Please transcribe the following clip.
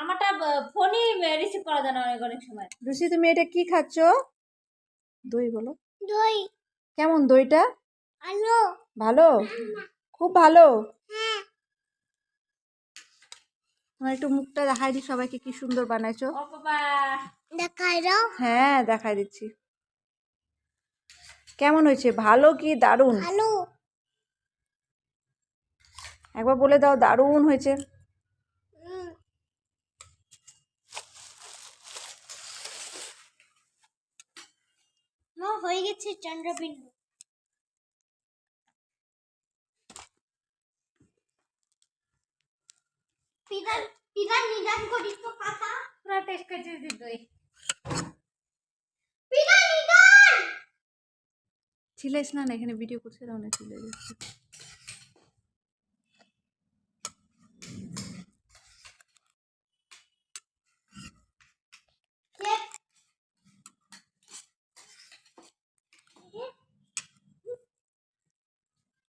আমারটা ফোনই রিসিভ করা যায় না অনেক অনেক সময়। রুচি তুমি এটা কি খাচ্ছ? দই বলো। দই। কেমন দইটা? ভালো। ভালো, খুব ভালো। হ্যাঁ। তোমার একটু মুখটা দেখাই দি সবাইকে, কি সুন্দর বানাইছো। ও বাবা, দেখাই দাও। হ্যাঁ দেখাই দিচ্ছি। কেমন হয়েছে? ভালো কি দারুণ? ভালো। একবার বলে দাও দারুণ হয়েছে। মা হয়ে গেছে চন্দ্রবিন্দু। পিদার পিদার নিদান করি তো কাকা পুরো টেস্ট করে দিই। পিদার নিদান ছিলাইস না, এখানে ভিডিও করছে না, চিল্লাই যাচ্ছে।